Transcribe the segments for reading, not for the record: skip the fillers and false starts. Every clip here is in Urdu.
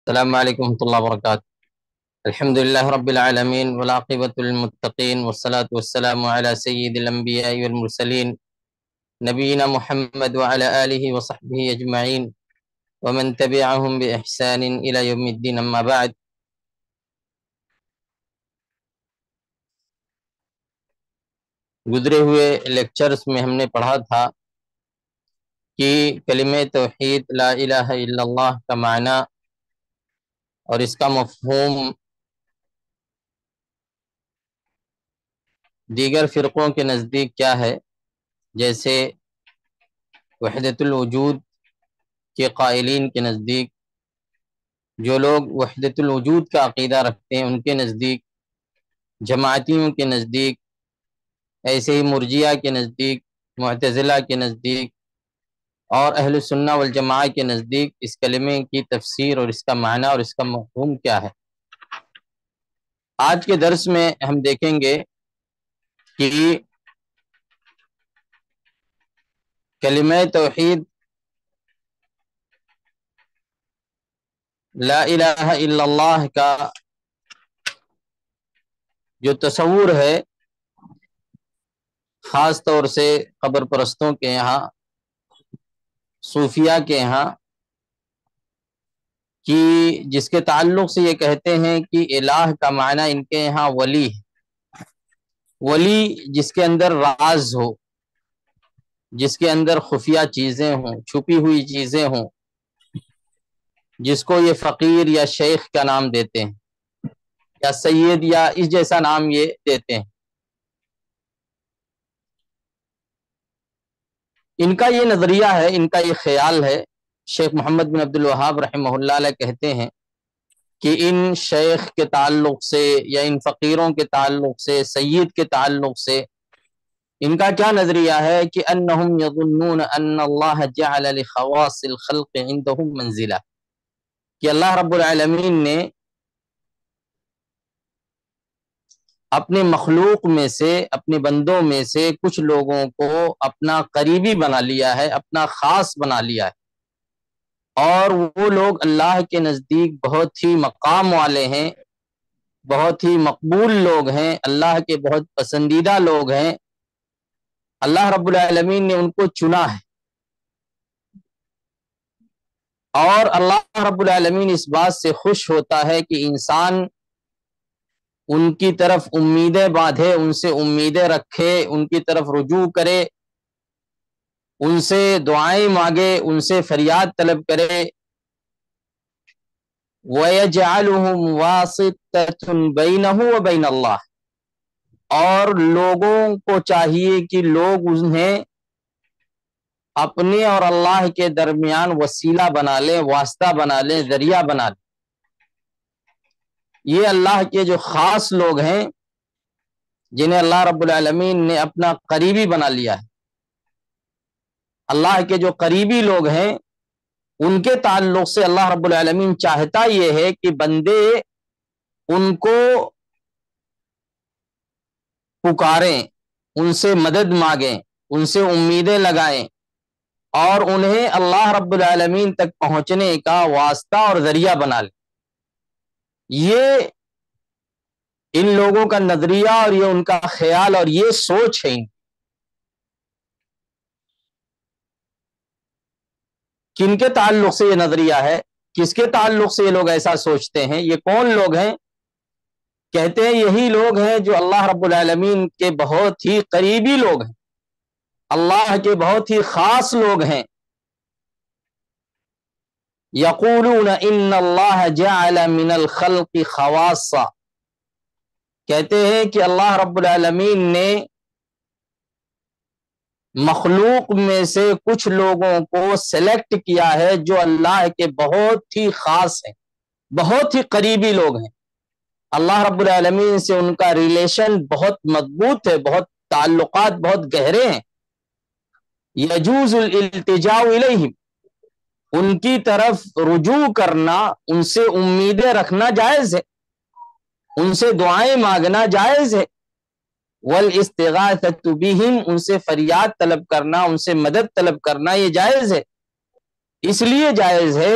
السلام علیکم ورحمۃ اللہ وبرکاتہ۔ الحمد للہ رب العالمین والعاقبۃ للمتقین والصلاة والسلام علی سید الانبیاء والمرسلین نبینا محمد وعلی آلہ وصحبہ اجمعین ومن تبعہم بإحسان الی یوم الدین، اما بعد۔ گزرے ہوئے لیکچرز میں ہم نے پڑھا تھا کہ کلمہ توحید لا الہ الا اللہ کا معنی اور اس کا مفہوم دیگر فرقوں کے نزدیک کیا ہے، جیسے وحدت الوجود کے قائلین کے نزدیک، جو لوگ وحدت الوجود کا عقیدہ رکھتے ہیں ان کے نزدیک، جماعتیوں کے نزدیک، ایسے ہی مرجیہ کے نزدیک، معتزلہ کے نزدیک اور اہل سنہ والجماعہ کے نزدیک اس کلمے کی تفسیر اور اس کا معنی اور اس کا مفہوم کیا ہے۔ آج کے درس میں ہم دیکھیں گے کہ کلمہ توحید لا الہ الا اللہ کا جو تصور ہے خاص طور سے قبر پرستوں کے یہاں، صوفیہ کے یہاں، کہ جس کے تعلق سے یہ کہتے ہیں کہ الہ کا معنی ان کے یہاں ولی ہے۔ ولی جس کے اندر راز ہو، جس کے اندر خفیہ چیزیں ہوں، چھپی ہوئی چیزیں ہوں، جس کو یہ فقیر یا شیخ کا نام دیتے ہیں یا سید یا اس جیسا نام یہ دیتے ہیں۔ ان کا یہ نظریہ ہے، ان کا یہ خیال ہے۔ شیخ محمد بن عبد الوہاب رحمہ اللہ علیہ کہتے ہیں کہ ان شیخ کے تعلق سے یا ان فقیروں کے تعلق سے، سید کے تعلق سے ان کا کیا نظریہ ہے کہ انہم یظنون ان اللہ جعل لخواص الخلق عندهم منزلہ، کہ اللہ رب العالمین نے اپنے مخلوق میں سے، اپنے بندوں میں سے کچھ لوگوں کو اپنا قریبی بنا لیا ہے، اپنا خاص بنا لیا ہے، اور وہ لوگ اللہ کے نزدیک بہت ہی مقام والے ہیں، بہت ہی مقبول لوگ ہیں، اللہ کے بہت پسندیدہ لوگ ہیں۔ اللہ رب العالمین نے ان کو چنا ہے، اور اللہ رب العالمین اس بات سے خوش ہوتا ہے کہ انسان ان کی طرف امیدیں باندھے، ان سے امیدیں رکھے، ان کی طرف رجوع کرے، ان سے دعائیں مانگے، ان سے فریاد طلب کرے۔ وَيَجْعَلُهُمْ وَاسِطَةٌ بَيْنَهُ وَبَيْنَ اللَّهِ، اور لوگوں کو چاہیے کہ لوگ انہیں اپنے اور اللہ کے درمیان وسیلہ بنا لیں، واسطہ بنا لیں، ذریعہ بنا لیں۔ یہ اللہ کے جو خاص لوگ ہیں جنہیں اللہ رب العالمین نے اپنا قریبی بنا لیا ہے، اللہ کے جو قریبی لوگ ہیں ان کے تعلق سے اللہ رب العالمین چاہتا یہ ہے کہ بندے ان کو پکاریں، ان سے مدد مانگیں، ان سے امیدیں لگائیں، اور انہیں اللہ رب العالمین تک پہنچنے کا واسطہ اور ذریعہ بنا لیں۔ یہ ان لوگوں کا نظریہ اور یہ ان کا خیال اور یہ سوچ ہے۔ کن کے تعلق سے یہ نظریہ ہے، کس کے تعلق سے یہ لوگ ایسا سوچتے ہیں، یہ کون لوگ ہیں؟ کہتے ہیں یہی لوگ ہیں جو اللہ رب العالمین کے بہت ہی قریبی لوگ ہیں، اللہ کے بہت ہی خاص لوگ ہیں۔ یقولون ان اللہ جعل من الخلق خواصا، کہتے ہیں کہ اللہ رب العالمین نے مخلوق میں سے کچھ لوگوں کو سلیکٹ کیا ہے جو اللہ کے بہت ہی خاص ہیں، بہت ہی قریبی لوگ ہیں، اللہ رب العالمین سے ان کا ریلیشن بہت مضبوط ہے، بہت تعلقات بہت گہرے ہیں۔ یجوز الالتجاء الیہم، ان کی طرف رجوع کرنا، ان سے امیدیں رکھنا جائز ہے، ان سے دعائیں مانگنا جائز ہے۔ والاستغاثۃ بہم، ان سے فریاد طلب کرنا، ان سے مدد طلب کرنا یہ جائز ہے۔ اس لیے جائز ہے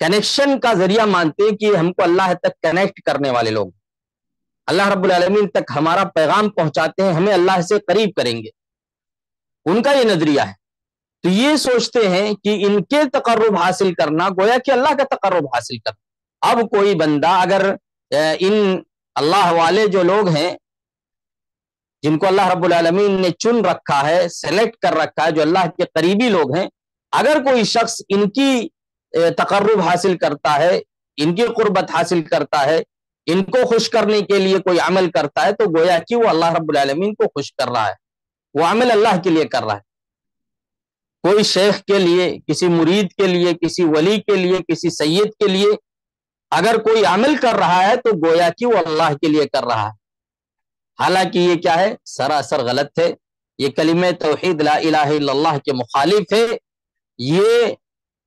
کنیکشن کا ذریعہ مانتے ہیں کہ ہم کو اللہ تک کنیکٹ کرنے والے لوگ، اللہ رب العالمین تک ہمارا پیغام پہنچاتے ہیں، ہمیں اللہ سے قریب کریں گے، ان کا یہ نظریہ ہے۔ تو یہ سوچتے ہیں کہ ان کے تقرب حاصل کرنا گویا کہ اللہ کا تقرب حاصل کرنا۔ اب کوئی بندہ اگر ان اللہ والے جو لوگ ہیں جن کو اللہ رب العالمین نے چن رکھا ہے، سلیکٹ کر رکھا ہے، جو اللہ کے قریبی لوگ ہیں، اگر کوئی شخص ان کی تقرب حاصل کرتا ہے، ان کی قربت حاصل کرتا ہے، ان کو خوش کرنے کے لیے کوئی عمل کرتا ہے، تو گویا کہ وہ اللہ رب العالمین کو خوش کر رہا ہے، وہ عمل اللہ کے لیے کر رہا ہے۔ کوئی شیخ کے لیے، کسی مرید کے لیے، کسی ولی کے لیے، کسی سید کے لیے اگر کوئی عمل کر رہا ہے تو گویا کہ وہ اللہ کے لیے کر رہا ہے، حالانکہ یہ کیا ہے؟ سراسر غلط ہے، یہ کلمہ توحید لا الہ الا اللہ کے مخالف ہے، یہ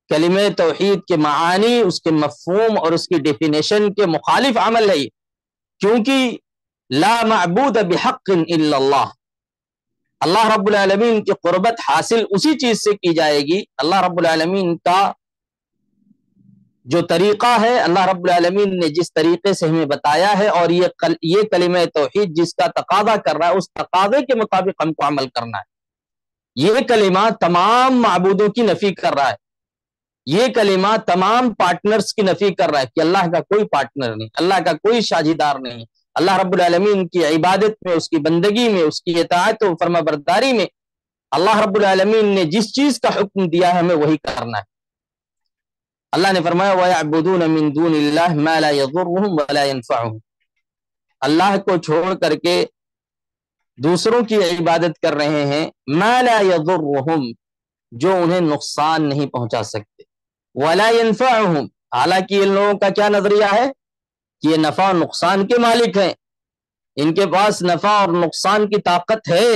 کلمہ توحید کے معانی، اس کے مفہوم اور اس کی ڈیفینیشن کے مخالف عمل ہے، کیونکہ لا معبود بحق الا اللہ، اللہ رب العالمین کی قربت حاصل اسی چیز سے کی جائے گی، اللہ رب العالمین کا جو طریقہ ہے، اللہ رب العالمین نے جس طریقے سے ہمیں بتایا ہے، اور یہ کلمہ توحید جس کا تقاضا کر رہا ہے، اس تقاضے کے مطابق ہم کو عمل کرنا ہے۔ یہ کلمہ تمام معبودوں کی نفی کر رہا ہے، یہ کلمہ تمام پارٹنرز کی نفی کر رہا ہے کہ اللہ کا کوئی پارٹنر نہیں، اللہ کا کوئی ساجھیدار نہیں، اللہ رب العالمین کی عبادت میں، اس کی بندگی میں، اس کی اطاعت و فرما برداری میں اللہ رب العالمین نے جس چیز کا حکم دیا ہے ہمیں وہی کرنا ہے۔ اللہ نے فرمایا وَيَعْبُدُونَ مِن دُونِ اللَّهِ مَا لَا يَضُرُّهُمْ وَلَا يَنفَعُهُمْ، اللہ کو چھوڑ کر کے دوسروں کی عبادت کر رہے ہیں، مَا لَا يَضُرُّهُمْ، جو انہیں نقصان نہیں پہنچا سکتے، وَلَا يَنفَعُهُمْ، حالانکہ ان لوگوں کا کیا نظریہ ہے کہ یہ نفع و نقصان کے مالک ہیں، ان کے پاس نفع اور نقصان کی طاقت ہے،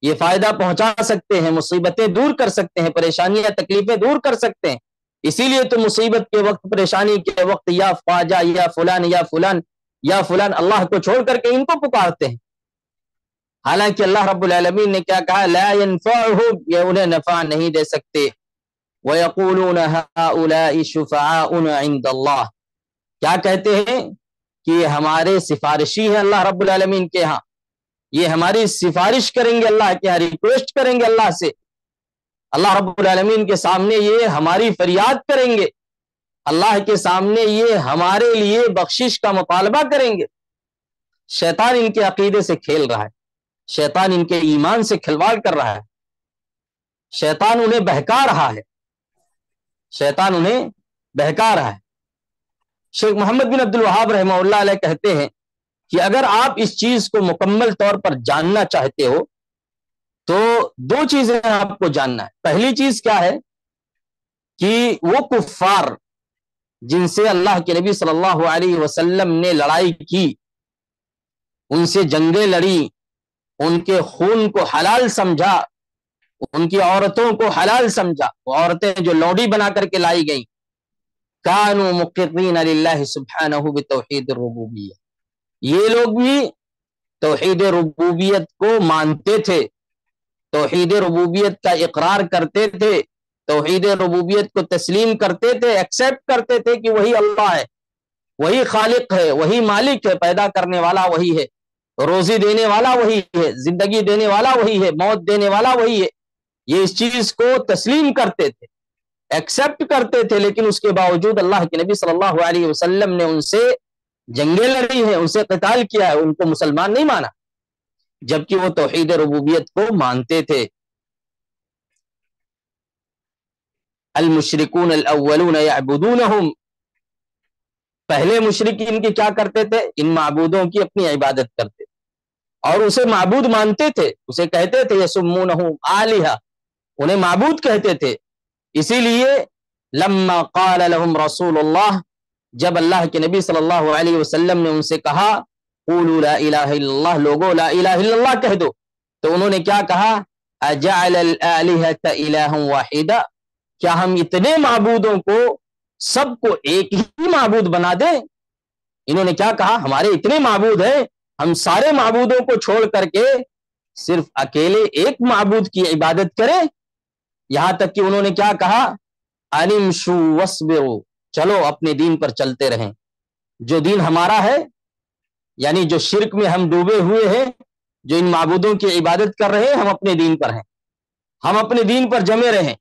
یہ فائدہ پہنچا سکتے ہیں، مصیبتیں دور کر سکتے ہیں، پریشانیاں تکلیفیں دور کر سکتے ہیں، اسی لیے تو مصیبت کے وقت، پریشانی کے وقت یا خواجہ یا فلان یا فلان یا فلان اللہ کو چھوڑ کر کے ان کو پکارتے ہیں، حالانکہ اللہ رب العالمین نے کیا کہا؟ لا ينفعهم، یہ انہیں نفع نہیں دے سکتے، وَيَقُولُونَ هَؤُلَاءِ شُفَعَاؤُنَا عِندَ اللَّهِ، کیا کہتے ہیں کہ یہ ہمارے سفارشی ہیں اللہ رب العالمین کے ہاں، یہ ہماری سفارش کریں گے اللہ کے ہاں، ریکویسٹ کریں گے اللہ سے، اللہ رب العالمین کے سامنے یہ ہماری فریاد کریں گے، اللہ کے سامنے یہ ہمارے لیے بخشش کا مطالبہ کریں گے۔ شیطان ان کے عقیدے سے کھیل رہا ہے، شیطان ان کے ایمان سے کھلواڑ کر رہا ہے، شیطان انہیں بہکا رہا ہے، شیطان انہیں بہکا رہا ہے۔ شیخ محمد بن عبد الوہاب رحمہ اللہ علیہ کہتے ہیں کہ اگر آپ اس چیز کو مکمل طور پر جاننا چاہتے ہو تو دو چیزیں آپ کو جاننا ہے۔ پہلی چیز کیا ہے کہ وہ کفار جن سے اللہ کے نبی صلی اللہ علیہ وسلم نے لڑائی کی، ان سے جنگیں لڑی، ان کے خون کو حلال سمجھا، ان کی عورتوں کو حلال سمجھا، وہ عورتیں جو لوڈی بنا کر کے لائی گئیں، کانوا مقرین للہ سبحانہ بتوحید الربوبیہ، یہ لوگ بھی توحید ربوبیت کو مانتے تھے، توحید ربوبیت کا اقرار کرتے تھے، توحید ربوبیت کو تسلیم کرتے تھے، ایکسیپٹ کرتے تھے کہ وہی اللہ ہے، وہی خالق ہے، وہی مالک ہے، پیدا کرنے والا وہی ہے، روزی دینے والا وہی ہے، زندگی دینے والا وہی ہے، موت دینے والا وہی ہے، یہ اس چیز کو تسلیم کرتے تھے، ایکسیپٹ کرتے تھے، لیکن اس کے باوجود اللہ کے نبی صلی اللہ علیہ وسلم نے ان سے جنگیں لڑی ہیں، ان سے قتال کیا ہے، ان کو مسلمان نہیں مانا، جبکہ وہ توحید ربوبیت کو مانتے تھے۔ المشرکون الاولون یعبدونہم، پہلے مشرکین کی کیا کرتے تھے؟ ان معبودوں کی اپنی عبادت کرتے اور اسے معبود مانتے تھے، اسے کہتے تھے یسمونہم آلہہ، انہیں معبود کہتے تھے۔ اسی لیے لما قال لهم رسول اللہ، جب اللہ کے نبی صلی اللہ علیہ وسلم نے ان سے کہا قولوا لا الہ الا اللہ، لوگو لا الہ الا اللہ کہہ دو، تو انہوں نے کیا کہا؟ اجعل الالہۃ الہا واحدا، کیا ہم اتنے معبودوں کو سب کو ایک ہی معبود بنا دیں؟ انہوں نے کیا کہا؟ ہمارے اتنے معبود ہیں، ہم سارے معبودوں کو چھوڑ کر کے صرف اکیلے ایک معبود کی عبادت کریں؟ یہاں تک کہ انہوں نے کیا کہا؟ انمشوا واصبروا، چلو اپنے دین پر چلتے رہیں. جو دین ہمارا ہے، یعنی جو شرک میں ہم ڈوبے ہوئے ہیں، جو ان معبودوں کی عبادت کر رہے ہیں، ہم اپنے دین پر ہیں. ہم اپنے دین پر جمے رہیں،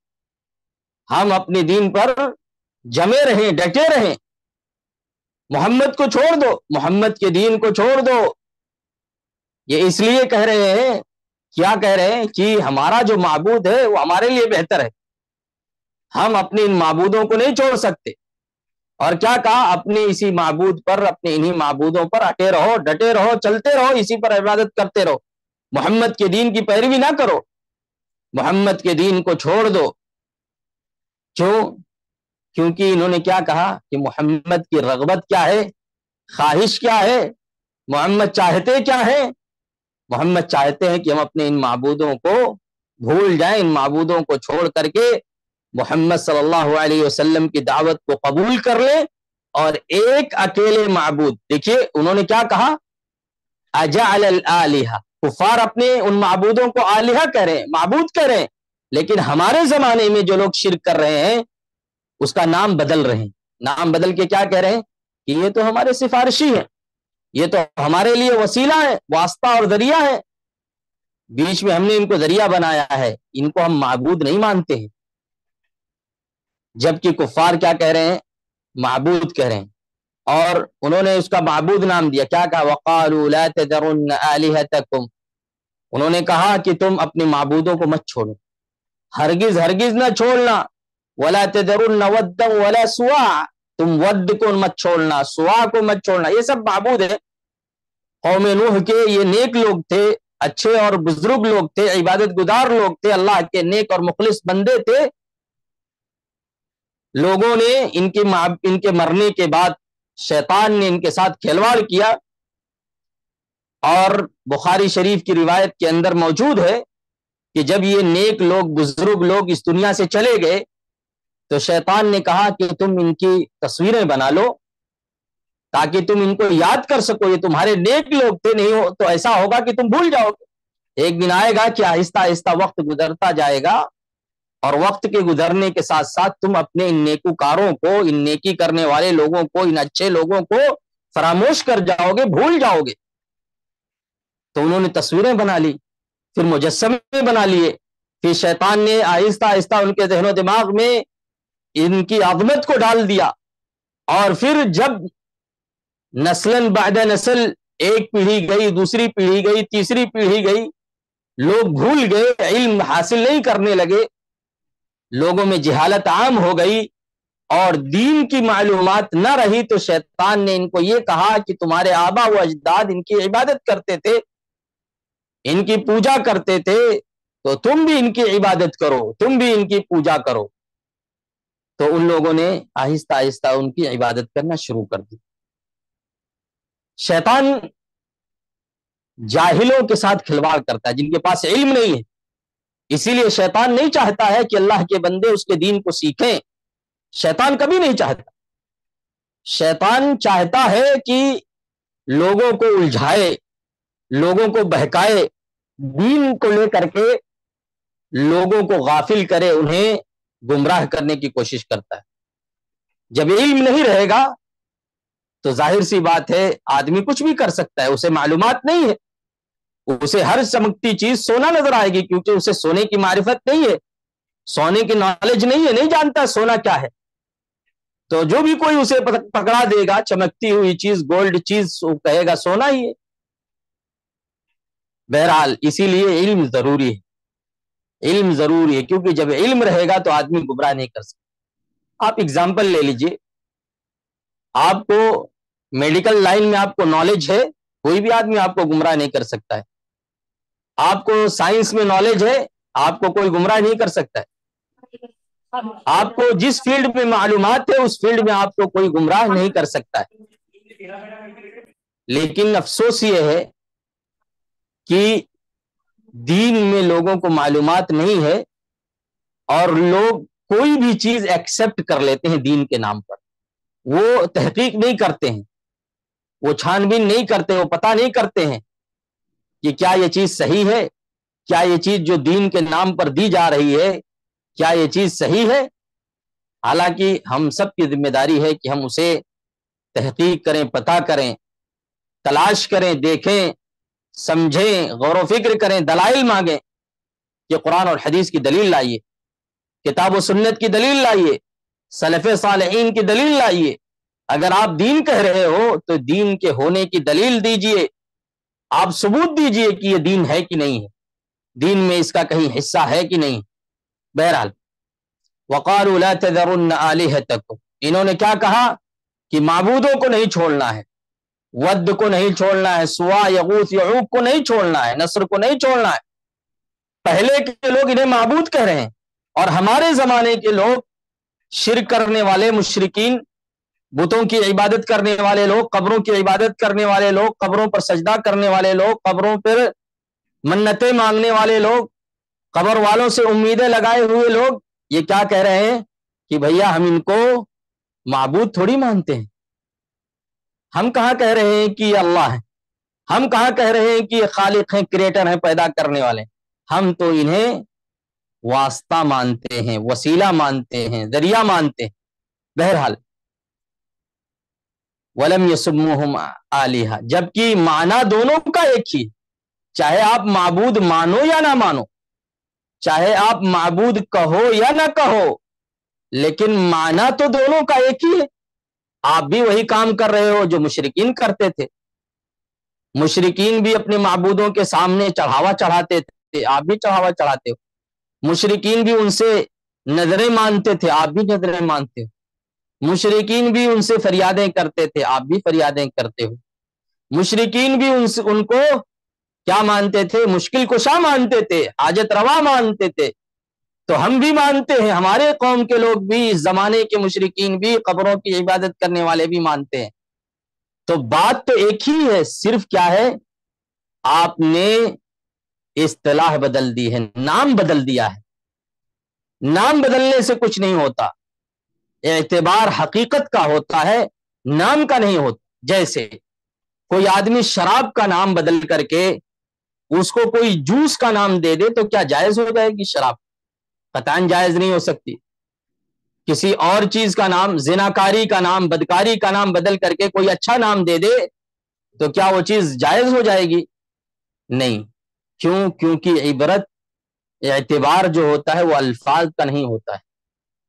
ہم اپنے دین پر جمے رہیں، ڈٹے رہیں. محمد کو چھوڑ دو، محمد کے دین کو چھوڑ دو. یہ اس لیے کہہ رہے ہیں، کیا کہہ رہے ہیں کہ ہمارا جو معبود ہے وہ ہمارے لیے بہتر ہے. ہم اپنے ان معبودوں کو نہیں چھوڑ سکتے. اور کیا کہا؟ اپنے اسی معبود پر، اپنے انہی معبودوں پر اٹے رہو، ڈٹے رہو، چلتے رہو، اسی پر عبادت کرتے رہو. محمد کے دین کی پیروی نہ کرو، محمد کے دین کو چھوڑ دو. کیوں؟ کیونکہ انہوں نے کیا کہا کہ محمد کی رغبت کیا ہے، خواہش کیا ہے، محمد چاہتے کیا ہے؟ محمد چاہتے ہیں کہ ہم اپنے ان معبودوں کو بھول جائیں، ان معبودوں کو چھوڑ کر کے محمد صلی اللہ علیہ وسلم کی دعوت کو قبول کر لیں اور ایک اکیلے معبود. دیکھیے انہوں نے کیا کہا، اجعل الالہہ. کفار اپنے ان معبودوں کو آلہہ کہہ رہے ہیں، معبود کہہ رہے ہیں، لیکن ہمارے زمانے میں جو لوگ شرک کر رہے ہیں اس کا نام بدل رہے ہیں. نام بدل کے کیا کہہ رہے ہیں کہ یہ تو ہمارے سفارشی ہیں، یہ تو ہمارے لیے وسیلہ ہے، واسطہ اور ذریعہ ہے. بیچ میں ہم نے ان کو ذریعہ بنایا ہے، ان کو ہم معبود نہیں مانتے ہیں. جبکہ کفار کیا کہہ رہے ہیں؟ معبود کہہ رہے ہیں. اور انہوں نے اس کا معبود نام دیا. کیا کہا؟ وقالوا لا تذرن آلہتکم. انہوں نے کہا کہ تم اپنے معبودوں کو مت چھوڑو، ہرگز ہرگز نہ چھوڑنا. ولا تذرن ودا ولا سواع. تم ود کو مت چھوڑنا، سواع کو مت چھوڑنا. یہ سب معبود ہیں. قوم نوح کے یہ نیک لوگ تھے، اچھے اور بزرگ لوگ تھے، عبادت گزار لوگ تھے، اللہ کے نیک اور مخلص بندے تھے. لوگوں نے ان کے مرنے کے بعد شیطان نے ان کے ساتھ کھلواڑ کیا. اور بخاری شریف کی روایت کے اندر موجود ہے کہ جب یہ نیک لوگ، بزرگ لوگ اس دنیا سے چلے گئے تو شیطان نے کہا کہ تم ان کی تصویریں بنا لو تاکہ تم ان کو یاد کر سکو، یہ تمہارے نیک لوگ تھے. نہیں ہو تو ایسا ہوگا کہ تم بھول جاؤ گے. ایک دن آئے گا کہ آہستہ آہستہ وقت گزرتا جائے گا اور وقت کے گزرنے کے ساتھ ساتھ تم اپنے ان نیکوکاروں کو، ان نیکی کرنے والے لوگوں کو، ان اچھے لوگوں کو فراموش کر جاؤ گے، بھول جاؤ گے. تو انہوں نے تصویریں بنا لی، پھر مجسمے بنا لیے. پھر شیطان نے آہستہ آہستہ ان کے ذہن و دماغ میں ان کی عظمت کو ڈال دیا. اور پھر جب نسلاً بعد نسل، ایک پیڑھی گئی، دوسری پیڑھی گئی، تیسری پیڑھی گئی، لوگ بھول گئے، علم حاصل نہیں کرنے لگے، لوگوں میں جہالت عام ہو گئی اور دین کی معلومات نہ رہی، تو شیطان نے ان کو یہ کہا کہ تمہارے آبا و اجداد ان کی عبادت کرتے تھے، ان کی پوجا کرتے تھے، تو تم بھی ان کی عبادت کرو، تم بھی ان کی پوجا کرو. تو ان لوگوں نے آہستہ آہستہ ان کی عبادت کرنا شروع کر دی. شیطان جاہلوں کے ساتھ کھلواڑ کرتا ہے، جن کے پاس علم نہیں ہے. اسی لیے شیطان نہیں چاہتا ہے کہ اللہ کے بندے اس کے دین کو سیکھیں. شیطان کبھی نہیں چاہتا. شیطان چاہتا ہے کہ لوگوں کو الجھائے، لوگوں کو بہکائے، دین کو لے کر کے لوگوں کو غافل کرے، انہیں گمراہ کرنے کی کوشش کرتا ہے. جب علم نہیں رہے گا تو ظاہر سی بات ہے آدمی کچھ بھی کر سکتا ہے. اسے معلومات نہیں ہے، اسے ہر چمکتی چیز سونا نظر آئے گی، کیونکہ اسے سونے کی معرفت نہیں ہے، سونے کی نالج نہیں ہے، نہیں جانتا سونا کیا ہے. تو جو بھی کوئی اسے پکڑا دے گا چمکتی ہوئی چیز، گولڈ چیز، وہ کہے گا سونا ہی ہے. بہرحال اسی لیے علم ضروری ہے، علم ضروری ہے، کیونکہ جب علم رہے گا تو آدمی گمراہ نہیں کر سکتا. آپ اگزامپل لے لیجئے، آپ کو میڈیکل لائن میں آپ کو نالج ہے، کوئی بھی آدمی آپ کو گمراہ نہیں کر سکتا ہے. آپ کو سائنس میں نالج ہے، آپ کو کوئی گمراہ نہیں کر سکتا ہے. آپ کو جس فیلڈ میں معلومات ہے اس فیلڈ میں آپ کو کوئی گمراہ نہیں کر سکتا ہے. لیکن افسوس یہ ہے کہ دین میں لوگوں کو معلومات نہیں ہے اور لوگ کوئی بھی چیز ایکسپٹ کر لیتے ہیں دین کے نام پر. وہ تحقیق نہیں کرتے ہیں، وہ چھان بین نہیں کرتے، وہ پتہ نہیں کرتے ہیں کہ کیا یہ چیز صحیح ہے، کیا یہ چیز جو دین کے نام پر دی جا رہی ہے کیا یہ چیز صحیح ہے. حالانکہ ہم سب کی ذمہ داری ہے کہ ہم اسے تحقیق کریں، پتہ کریں، تلاش کریں، دیکھیں، سمجھیں، غور و فکر کریں، دلائل مانگیں کہ قرآن اور حدیث کی دلیل لائیے، کتاب و سنت کی دلیل لائیے، سلف صالحین کی دلیل لائیے۔ اگر آپ دین کہہ رہے ہو تو دین کے ہونے کی دلیل دیجئے، آپ ثبوت دیجئے کہ یہ دین ہے کہ نہیں ہے، دین میں اس کا کہیں حصہ ہے کہ نہیں۔ بہرحال وَقَالُوا لَا تَذَرُنَّ آلِهَتَكُمْ، انہوں نے کیا کہا کہ معبودوں کو نہیں چھوڑنا ہے، ود کو نہیں چھوڑنا ہے، سوا، یغوث، یعوق کو نہیں چھوڑنا ہے، نصر کو نہیں چھوڑنا ہے۔ پہلے کے لوگ انہیں معبود کہہ رہے ہیں، اور ہمارے زمانے کے لوگ شرک کرنے والے مشرکین، بتوں کی عبادت کرنے والے لوگ، قبروں کی عبادت کرنے والے لوگ، قبروں پر سجدہ کرنے والے لوگ، قبروں پر منتیں مانگنے والے لوگ، قبر والوں سے امیدیں لگائے ہوئے لوگ، یہ کیا کہہ رہے ہیں کہ بھیا ہم ان کو معبود تھوڑی مانتے ہیں، ہم کہاں کہہ رہے ہیں کہ یہ اللہ ہے، ہم کہاں کہہ رہے ہیں کہ یہ خالق ہیں، کریٹر ہیں، پیدا کرنے والے ہیں، ہم تو انہیں واسطہ مانتے ہیں، وسیلہ مانتے ہیں، ذریعہ مانتے ہیں۔ بہرحال وَلَمْ يَسُمُّوهُمْ آلِهَةً، جبکہ معنی دونوں کا ایک ہی ہے، چاہے آپ معبود مانو یا نہ مانو، چاہے آپ معبود کہو یا نہ کہو، لیکن معنی تو دونوں کا ایک ہی ہے۔ آپ بھی وہی کام کر رہے ہو جو مشرکین کرتے تھے، مشرکین بھی اپنے معبودوں کے سامنے چڑھاوا چڑھاتے تھے، آپ بھی چڑھاوا چڑھاتے ہو، مشرکین بھی ان سے نظریں مانتے تھے، آپ بھی نظریں مانتے ہو، مشرکین بھی ان سے فریادیں کرتے تھے، آپ بھی فریادیں کرتے ہو، مشرکین بھی ان کو کیا مانتے تھے؟ مشکل کشا مانتے تھے، حاجت روا مانتے تھے، تو ہم بھی مانتے ہیں، ہمارے قوم کے لوگ بھی، اس زمانے کے مشرکین بھی، قبروں کی عبادت کرنے والے بھی مانتے ہیں۔ تو بات تو ایک ہی ہے، صرف کیا ہے، آپ نے اصطلاح بدل دی ہے، نام بدل دیا ہے۔ نام بدلنے سے کچھ نہیں ہوتا، اعتبار حقیقت کا ہوتا ہے، نام کا نہیں ہوتا۔ جیسے کوئی آدمی شراب کا نام بدل کر کے اس کو کوئی جوس کا نام دے دے تو کیا جائز ہو جائے گی شراب؟ قطعاً جائز نہیں ہو سکتی۔ کسی اور چیز کا نام، زناکاری کا نام، بدکاری کا نام بدل کر کے کوئی اچھا نام دے دے تو کیا وہ چیز جائز ہو جائے گی؟ نہیں۔ کیوں؟ کیونکہ عبرت، اعتبار جو ہوتا ہے وہ الفاظ کا نہیں ہوتا ہے،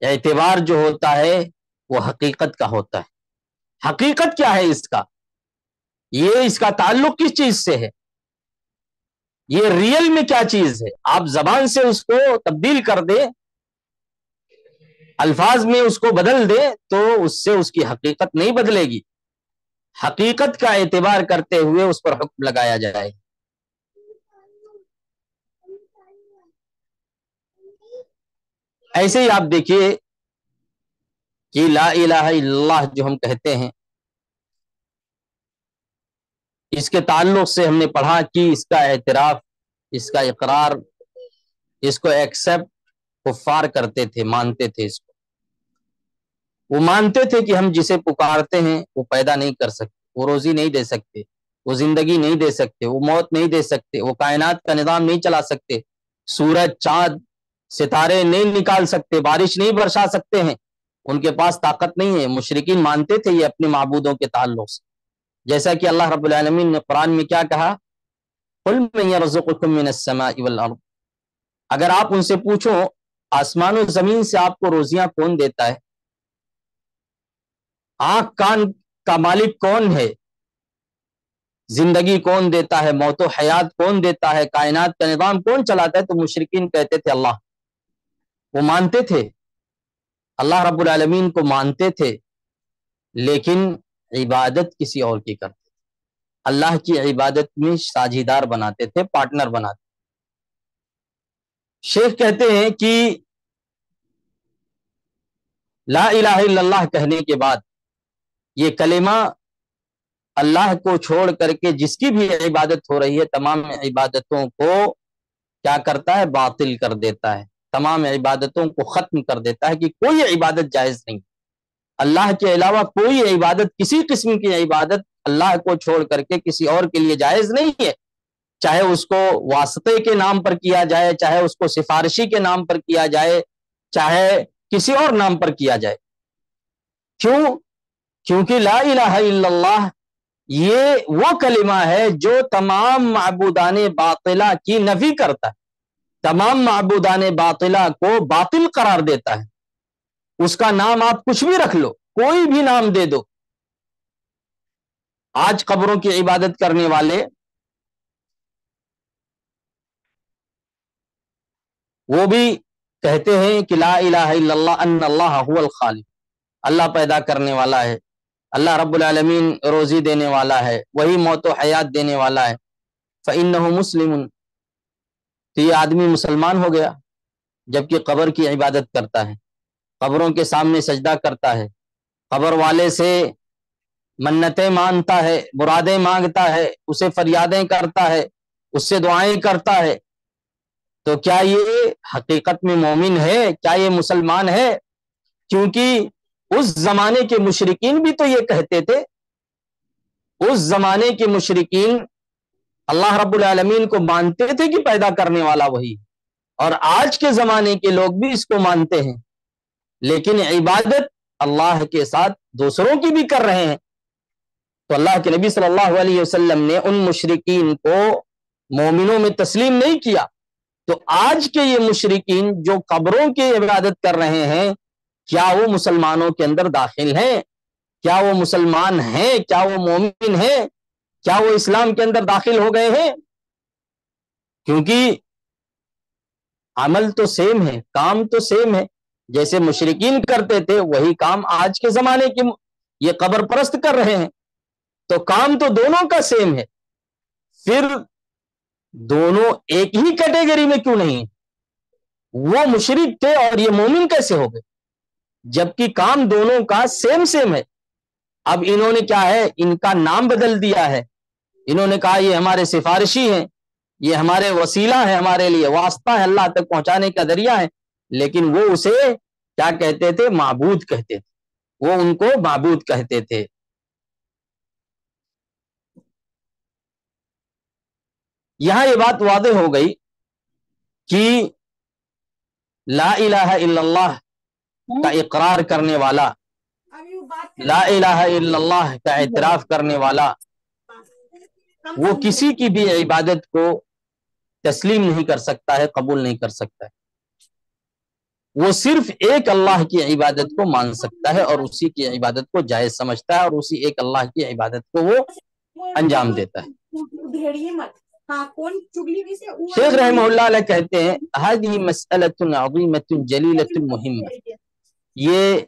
اعتبار جو ہوتا ہے وہ حقیقت کا ہوتا ہے۔ حقیقت کیا ہے اس کا؟ یہ اس کا تعلق کس چیز سے ہے، یہ ریئل میں کیا چیز ہے؟ آپ زبان سے اس کو تبدیل کر دے، الفاظ میں اس کو بدل دے تو اس سے اس کی حقیقت نہیں بدلے گی۔ حقیقت کا اعتبار کرتے ہوئے اس پر حکم لگایا جائے۔ ایسے ہی آپ دیکھیے کہ لا الہ الا اللہ جو ہم کہتے ہیں، اس کے تعلق سے ہم نے پڑھا کہ اس کا اعتراف، اس کا اقرار، اس کو ایکسپٹ کفار کرتے تھے، مانتے تھے اس کو۔ وہ مانتے تھے کہ ہم جسے پکارتے ہیں وہ پیدا نہیں کر سکتے، وہ روزی نہیں دے سکتے، وہ زندگی نہیں دے سکتے، وہ موت نہیں دے سکتے، وہ کائنات کا نظام نہیں چلا سکتے، سورج، چاند، ستارے نہیں نکال سکتے، بارش نہیں برسا سکتے ہیں، ان کے پاس طاقت نہیں ہے۔ مشرکین مانتے تھے یہ اپنے معبودوں کے تعلق سے، جیسا کہ اللہ رب العالمین نے قرآن میں کیا کہا، قُلْ مَن يَرْزُقُكُم مِّنَ السَّمَاءِ وَالْأَرْضِ، اگر آپ ان سے پوچھو آسمان و زمین سے آپ کو روزیاں کون دیتا ہے، آنکھ کان کا مالک کون ہے، زندگی کون دیتا ہے، موت و حیات کون دیتا ہے، کائنات کا نظام کون چلاتا ہے، تو مشرکین کہتے تھے اللہ۔ وہ مانتے تھے، اللہ رب العالمین کو مانتے تھے، لیکن عبادت کسی اور کی کرتے تھے، اللہ کی عبادت میں ساجھیدار بناتے تھے، پارٹنر بناتے تھے۔ شیخ کہتے ہیں کہ لا الہ الا اللہ کہنے کے بعد یہ کلمہ اللہ کو چھوڑ کر کے جس کی بھی عبادت ہو رہی ہے تمام عبادتوں کو کیا کرتا ہے؟ باطل کر دیتا ہے، تمام عبادتوں کو ختم کر دیتا ہے کہ کوئی عبادت جائز نہیں، اللہ کے علاوہ کوئی عبادت، کسی قسم کی عبادت اللہ کو چھوڑ کر کے کسی اور کے لیے جائز نہیں ہے، چاہے اس کو واسطے کے نام پر کیا جائے، چاہے اس کو سفارشی کے نام پر کیا جائے، چاہے کسی اور نام پر کیا جائے. کیوں؟ کیونکہ لا الہ الا اللہ یہ وہ کلمہ ہے جو تمام معبودان باطلہ کی نفی کرتا ہے، تمام معبودان باطلہ کو باطل قرار دیتا ہے. اس کا نام آپ کچھ بھی رکھ لو، کوئی بھی نام دے دو. آج قبروں کی عبادت کرنے والے وہ بھی کہتے ہیں کہ لا الہ الا اللہ ان اللہ هو الخالق، اللہ پیدا کرنے والا ہے، اللہ رب العالمین روزی دینے والا ہے، وہی موت و حیات دینے والا ہے. فإنه مسلم، تو یہ آدمی مسلمان ہو گیا جبکہ قبر کی عبادت کرتا ہے، قبروں کے سامنے سجدہ کرتا ہے، قبر والے سے منتیں مانگتا ہے، مرادیں مانگتا ہے، اسے فریادیں کرتا ہے، اس سے دعائیں کرتا ہے. تو کیا یہ حقیقت میں مومن ہے؟ کیا یہ مسلمان ہے؟ کیونکہ اس زمانے کے مشرکین بھی تو یہ کہتے تھے. اس زمانے کے مشرکین اللہ رب العالمین کو مانتے تھے کہ پیدا کرنے والا وہی، اور آج کے زمانے کے لوگ بھی اس کو مانتے ہیں، لیکن عبادت اللہ کے ساتھ دوسروں کی بھی کر رہے ہیں. تو اللہ کے نبی صلی اللہ علیہ وسلم نے ان مشرکین کو مومنوں میں تسلیم نہیں کیا. تو آج کے یہ مشرکین جو قبروں کی عبادت کر رہے ہیں، کیا وہ مسلمانوں کے اندر داخل ہیں؟ کیا وہ مسلمان ہیں؟ کیا وہ مومن ہیں؟ کیا وہ اسلام کے اندر داخل ہو گئے ہیں؟ کیونکہ عمل تو سیم ہے، کام تو سیم ہے. جیسے مشرکین کرتے تھے وہی کام آج کے زمانے کے یہ قبر پرست کر رہے ہیں. تو کام تو دونوں کا سیم ہے، پھر دونوں ایک ہی کیٹیگری میں کیوں نہیں؟ وہ مشرک تھے اور یہ مومن کیسے ہو گئے جبکہ کام دونوں کا سیم ہے؟ اب انہوں نے کیا ہے، ان کا نام بدل دیا ہے. انہوں نے کہا یہ ہمارے سفارشی ہیں، یہ ہمارے وسیلہ ہیں، ہمارے لیے واسطہ ہے، اللہ تک پہنچانے کا ذریعہ ہے. لیکن وہ اسے کیا کہتے تھے؟ معبود کہتے تھے. وہ ان کو معبود کہتے تھے. یہاں یہ بات واضح ہو گئی کہ لا الہ الا اللہ کا اقرار کرنے والا، لا الہ الا اللہ کا اعتراف کرنے والا، وہ کسی کی بھی عبادت کو تسلیم نہیں کر سکتا ہے، قبول نہیں کر سکتا ہے. وہ صرف ایک اللہ کی عبادت کو مان سکتا ہے اور اسی کی عبادت کو جائز سمجھتا ہے اور اسی ایک اللہ کی عبادت کو وہ انجام دیتا ہے. شیخ رحمہ اللہ علیہ کہتے ہیں هذه مسئلة عظیمة جلیلة مهمة، یہ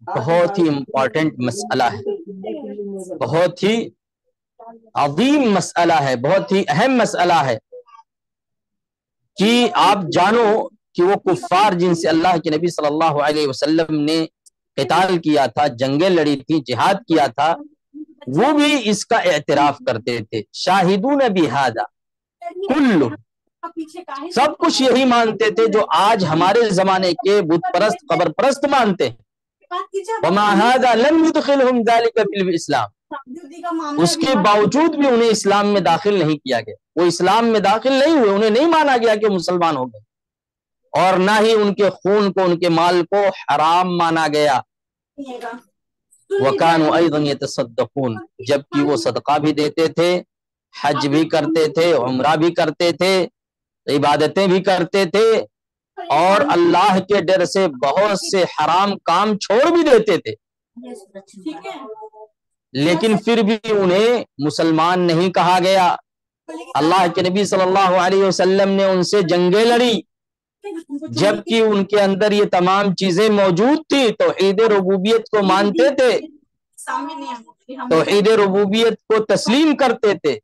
بہت ہی امپورٹنٹ مسئلہ ہے، بہت ہی عظیم مسئلہ ہے، بہت ہی اہم مسئلہ ہے کہ آپ جانو کہ وہ کفار جن سے اللہ کے نبی صلی اللہ علیہ وسلم نے قتال کیا تھا، جنگیں لڑی تھی، جہاد کیا تھا، وہ بھی اس کا اعتراف کرتے تھے. شاہدون بہذا کل، سب کچھ یہی مانتے تھے جو آج ہمارے زمانے کے بت پرست قبر پرست مانتے ہیں. وما هذا لم يدخلهم ذلك في الاسلام، اس کے باوجود بھی انہیں اسلام میں داخل نہیں کیا گیا. وہ اسلام میں داخل نہیں ہوئے، انہیں نہیں مانا گیا کہ مسلمان ہو گئے، اور نہ ہی ان کے خون کو، ان کے مال کو حرام مانا گیا. وَكَانُوا أَيْضًا يَتَصَدَّقُونَ، جبکہ وہ صدقہ بھی دیتے تھے، حج بھی کرتے تھے، عمرہ بھی کرتے تھے، عبادتیں بھی کرتے تھے، اور اللہ کے ڈر سے بہت سے حرام کام چھوڑ بھی دیتے تھے. لیکن پھر بھی انہیں مسلمان نہیں کہا گیا. اللہ کے نبی صلی اللہ علیہ وسلم نے ان سے جنگیں لڑی جبکہ ان کے اندر یہ تمام چیزیں موجود تھی. توحید ربوبیت کو مانتے تھے، توحید ربوبیت کو تسلیم کرتے تھے.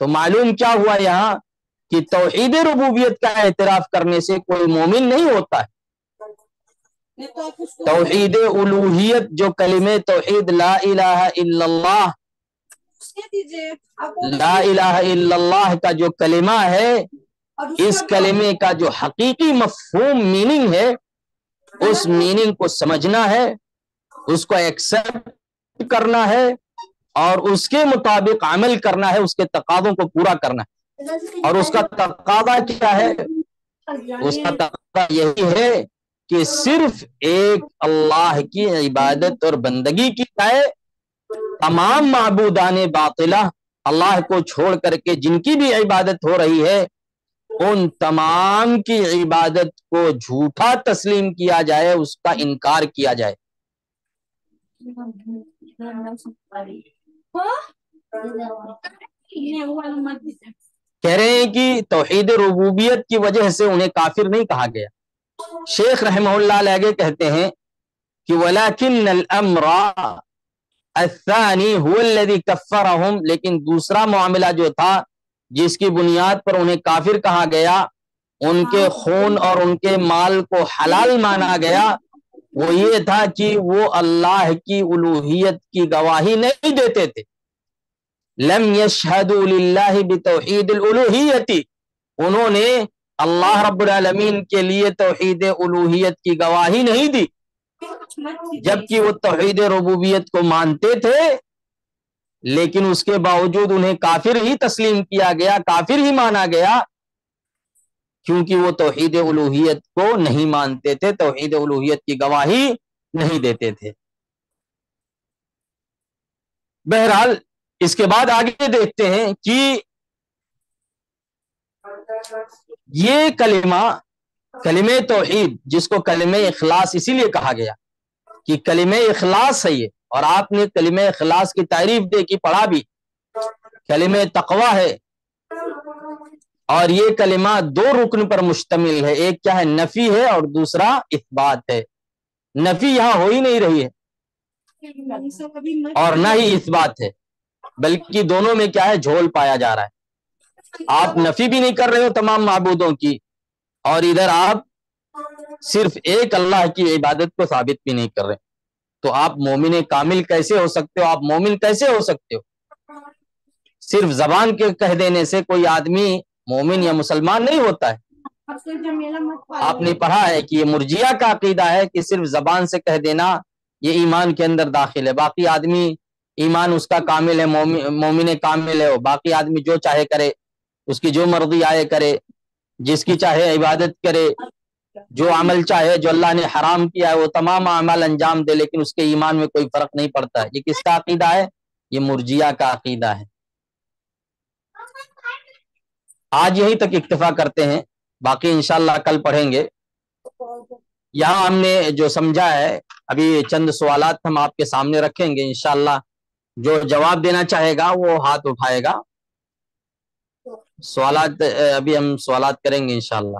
تو معلوم کیا ہوا یہاں کہ توحید ربوبیت کا اعتراف کرنے سے کوئی مومن نہیں ہوتا ہے. توحید الوہیت، جو کلمہ توحید لا الہ الا اللہ، لا الہ الا اللہ کا جو کلمہ ہے، اس کلمے کا جو حقیقی مفہوم میننگ ہے، اس میننگ کو سمجھنا ہے، اس کو ایکسپٹ کرنا ہے اور اس کے مطابق عمل کرنا ہے، اس کے تقاضوں کو پورا کرنا ہے. اور اس کا تقاضا کیا ہے؟ اس کا تقاضا یہی ہے کہ صرف ایک اللہ کی عبادت اور بندگی کی جائے، تمام معبودان باطلہ اللہ کو چھوڑ کر کے جن کی بھی عبادت ہو رہی ہے ان تمام کی عبادت کو جھوٹا تسلیم کیا جائے، اس کا انکار کیا جائے۔ کہہ رہے ہیں کہ توحید ربوبیت کی وجہ سے انہیں کافر نہیں کہا گیا۔ شیخ رحمہ اللہ علیہ آگے کہتے ہیں کہ وَلَكِنَّ الْأَمْرَ الثَّانِي هُوَ الَّذِي كَفَّرَهُمْ، لیکن دوسرا معاملہ جو تھا جس کی بنیاد پر انہیں کافر کہا گیا، ان کے خون اور ان کے مال کو حلال مانا گیا، وہ یہ تھا کہ وہ اللہ کی الوہیت کی گواہی نہیں دیتے تھے۔ لم يشهدوا للہ بتوحید الالوہیت، انہوں نے اللہ رب العالمین کے لیے توحید الوہیت کی گواہی نہیں دی، جبکہ وہ توحید ربوبیت کو مانتے تھے، لیکن اس کے باوجود انہیں کافر ہی تسلیم کیا گیا، کافر ہی مانا گیا، کیونکہ وہ توحید الوہیت کو نہیں مانتے تھے، توحید الوہیت کی گواہی نہیں دیتے تھے۔ بہرحال اس کے بعد آگے دیکھتے ہیں کہ یہ کلمہ توحید جس کو کلمہ اخلاص اسی لیے کہا گیا کہ کلمہ اخلاص ہے یہ، اور آپ نے کلمہ اخلاص کی تعریف دیکھی، پڑھا بھی، کلمہ تقوی ہے، اور یہ کلمہ دو رکن پر مشتمل ہے، ایک کیا ہے نفی ہے اور دوسرا اثبات ہے۔ نفی یہاں ہو ہی نہیں رہی ہے اور نہ ہی اثبات ہے، بلکہ دونوں میں کیا ہے جھول پایا جا رہا ہے۔ آپ نفی بھی نہیں کر رہے ہو تمام معبودوں کی، اور ادھر آپ صرف ایک اللہ کی عبادت کو ثابت بھی نہیں کر رہے، تو آپ مومن کامل کیسے ہو سکتے ہو؟ آپ مومن کیسے ہو سکتے ہو؟ صرف زبان کے کہہ دینے سے کوئی آدمی مومن یا مسلمان نہیں ہوتا ہے۔ آپ نے پڑھا ہے کہ یہ مرجیہ کا عقیدہ ہے کہ صرف زبان سے کہہ دینا یہ ایمان کے اندر داخل ہے، باقی آدمی ایمان اس کا کامل ہے، مومن کامل ہے، باقی آدمی جو چاہے کرے، اس کی جو مرضی آئے کرے، جس کی چاہے عبادت کرے، جو عمل چاہے جو اللہ نے حرام کیا ہے وہ تمام اعمال انجام دے، لیکن اس کے ایمان میں کوئی فرق نہیں پڑتا ہے۔ یہ کس کا عقیدہ ہے؟ یہ مرجیہ کا عقیدہ ہے۔ آج یہیں تک اکتفا کرتے ہیں، باقی انشاءاللہ کل پڑھیں گے۔ یہاں ہم نے جو سمجھا ہے، ابھی چند سوالات ہم آپ کے سامنے رکھیں گے، انشاءاللہ جو جواب دینا چاہے گا وہ ہاتھ اٹھائے گا۔ سوالات ابھی ہم سوالات کریں گے انشاءاللہ۔